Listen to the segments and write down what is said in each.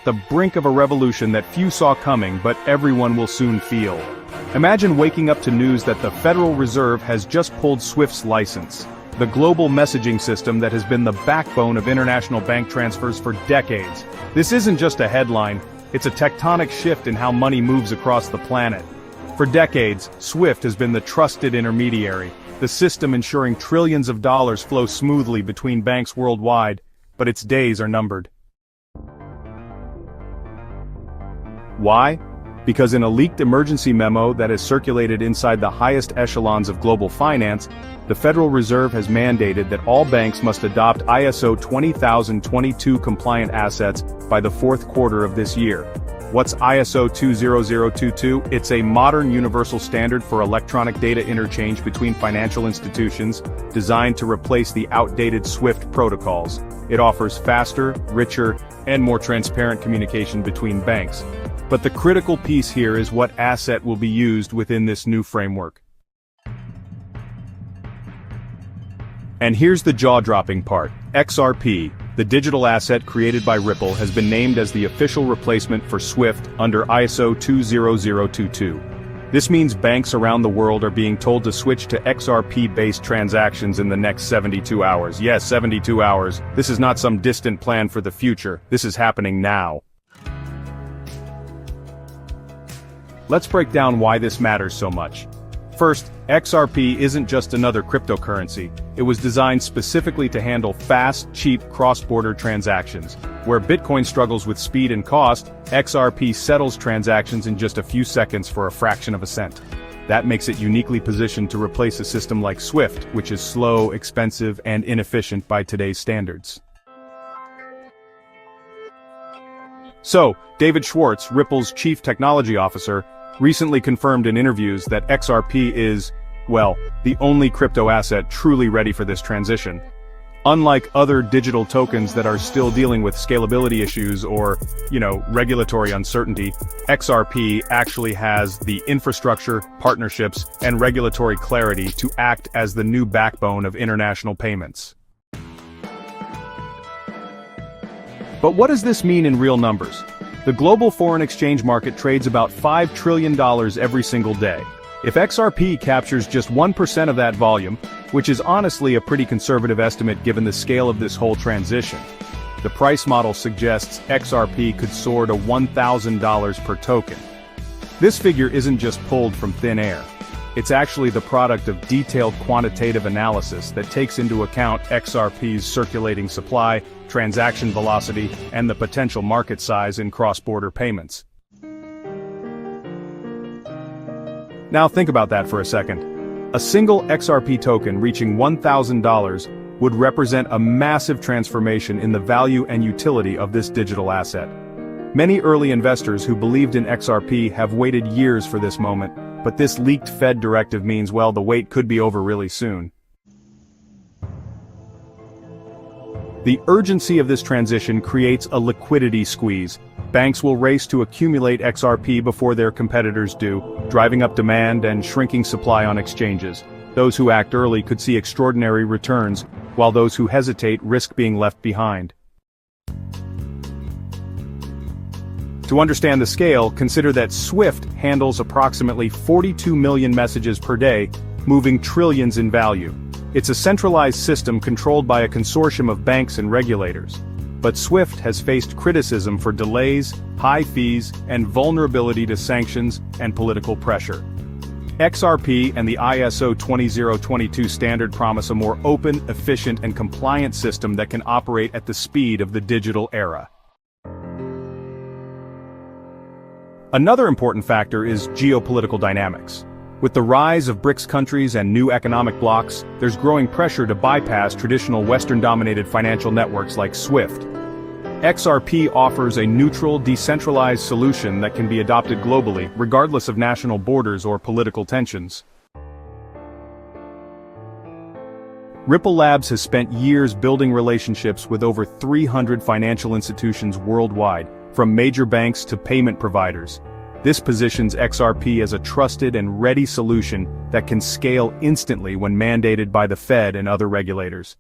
the brink of a revolution that few saw coming but everyone will soon feel. Imagine waking up to news that the Federal Reserve has just pulled SWIFT's license, the global messaging system that has been the backbone of international bank transfers for decades. This isn't just a headline, it's a tectonic shift in how money moves across the planet. For decades, SWIFT has been the trusted intermediary, the system ensuring trillions of dollars flow smoothly between banks worldwide, but its days are numbered. Why? Because in a leaked emergency memo that has circulated inside the highest echelons of global finance, the Federal Reserve has mandated that all banks must adopt ISO 20022 compliant assets by the fourth quarter of this year. What's ISO 20022? It's a modern universal standard for electronic data interchange between financial institutions, designed to replace the outdated SWIFT protocols. It offers faster, richer, and more transparent communication between banks. But the critical piece here is what asset will be used within this new framework. And here's the jaw-dropping part. XRP, the digital asset created by Ripple, has been named as the official replacement for SWIFT under ISO 20022. This means banks around the world are being told to switch to XRP-based transactions in the next 72 hours. Yes, 72 hours. This is not some distant plan for the future. This is happening now. Let's break down why this matters so much. First, XRP isn't just another cryptocurrency. It was designed specifically to handle fast, cheap, cross-border transactions. Where Bitcoin struggles with speed and cost, XRP settles transactions in just a few seconds for a fraction of a cent. That makes it uniquely positioned to replace a system like SWIFT, which is slow, expensive, and inefficient by today's standards. So, David Schwartz, Ripple's chief technology officer, recently confirmed in interviews that XRP is, well, the only crypto asset truly ready for this transition. Unlike other digital tokens that are still dealing with scalability issues or, regulatory uncertainty, XRP actually has the infrastructure, partnerships, and regulatory clarity to act as the new backbone of international payments. But what does this mean in real numbers? The global foreign exchange market trades about $5 trillion every single day. If XRP captures just 1% of that volume, which is honestly a pretty conservative estimate given the scale of this whole transition, the price model suggests XRP could soar to $1,000 per token. This figure isn't just pulled from thin air. It's actually the product of detailed quantitative analysis that takes into account XRP's circulating supply, transaction velocity, and the potential market size in cross-border payments. Now think about that for a second. A single XRP token reaching $1,000 would represent a massive transformation in the value and utility of this digital asset. Many early investors who believed in XRP have waited years for this moment, but this leaked Fed directive means, well, the wait could be over really soon. The urgency of this transition creates a liquidity squeeze. Banks will race to accumulate XRP before their competitors do, driving up demand and shrinking supply on exchanges. Those who act early could see extraordinary returns, while those who hesitate risk being left behind. To understand the scale, consider that SWIFT handles approximately 42 million messages per day, moving trillions in value. It's a centralized system controlled by a consortium of banks and regulators. But SWIFT has faced criticism for delays, high fees, and vulnerability to sanctions and political pressure. XRP and the ISO 20022 standard promise a more open, efficient, and compliant system that can operate at the speed of the digital era. Another important factor is geopolitical dynamics. With the rise of BRICS countries and new economic blocs, there's growing pressure to bypass traditional Western-dominated financial networks like SWIFT. XRP offers a neutral, decentralized solution that can be adopted globally, regardless of national borders or political tensions. Ripple Labs has spent years building relationships with over 300 financial institutions worldwide, from major banks to payment providers. This positions XRP as a trusted and ready solution that can scale instantly when mandated by the Fed and other regulators.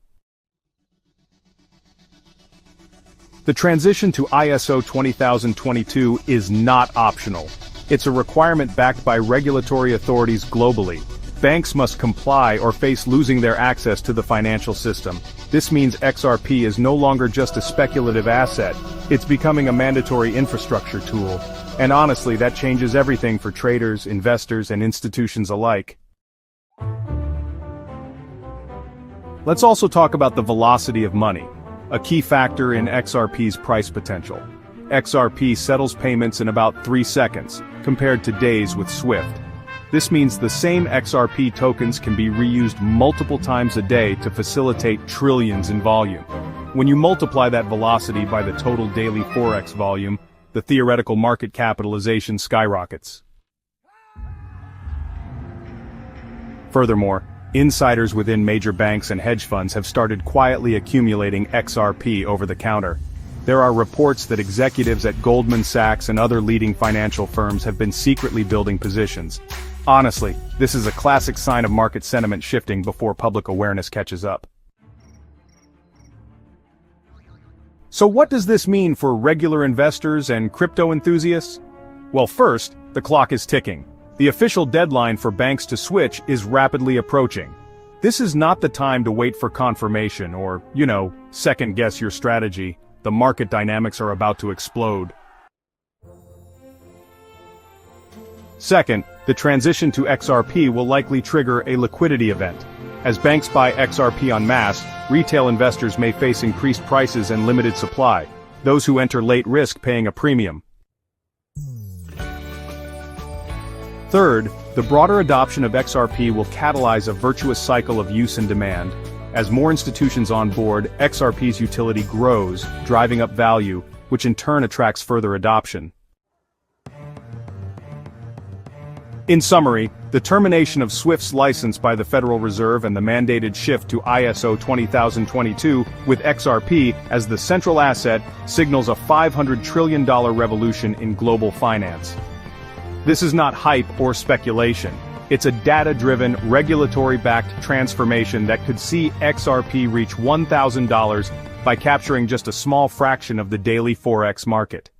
The transition to ISO 20022 is not optional. It's a requirement backed by regulatory authorities globally. Banks must comply or face losing their access to the financial system. This means XRP is no longer just a speculative asset, it's becoming a mandatory infrastructure tool. And honestly, that changes everything for traders, investors, and institutions alike. Let's also talk about the velocity of money, a key factor in XRP's price potential. XRP settles payments in about 3 seconds, compared to days with SWIFT. This means the same XRP tokens can be reused multiple times a day to facilitate trillions in volume. When you multiply that velocity by the total daily Forex volume, the theoretical market capitalization skyrockets. Furthermore, insiders within major banks and hedge funds have started quietly accumulating XRP over the counter. There are reports that executives at Goldman Sachs and other leading financial firms have been secretly building positions. Honestly, this is a classic sign of market sentiment shifting before public awareness catches up. So what does this mean for regular investors and crypto enthusiasts? Well, first, the clock is ticking. The official deadline for banks to switch is rapidly approaching. This is not the time to wait for confirmation or, second guess your strategy. The market dynamics are about to explode. Second, the transition to XRP will likely trigger a liquidity event. As banks buy XRP en masse, retail investors may face increased prices and limited supply, those who enter late risk paying a premium. Third, the broader adoption of XRP will catalyze a virtuous cycle of use and demand. As more institutions on board, XRP's utility grows, driving up value, which in turn attracts further adoption. In summary, the termination of SWIFT's license by the Federal Reserve and the mandated shift to ISO 20022 with XRP as the central asset signals a $500 trillion revolution in global finance. This is not hype or speculation. It's a data-driven, regulatory-backed transformation that could see XRP reach $1,000 by capturing just a small fraction of the daily Forex market.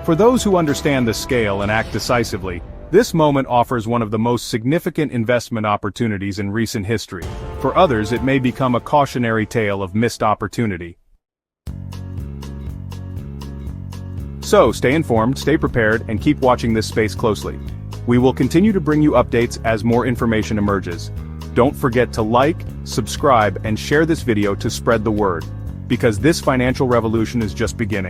For those who understand the scale and act decisively, this moment offers one of the most significant investment opportunities in recent history. For others, it may become a cautionary tale of missed opportunity. So, stay informed, stay prepared, and keep watching this space closely. We will continue to bring you updates as more information emerges. Don't forget to like, subscribe, and share this video to spread the word, because this financial revolution is just beginning.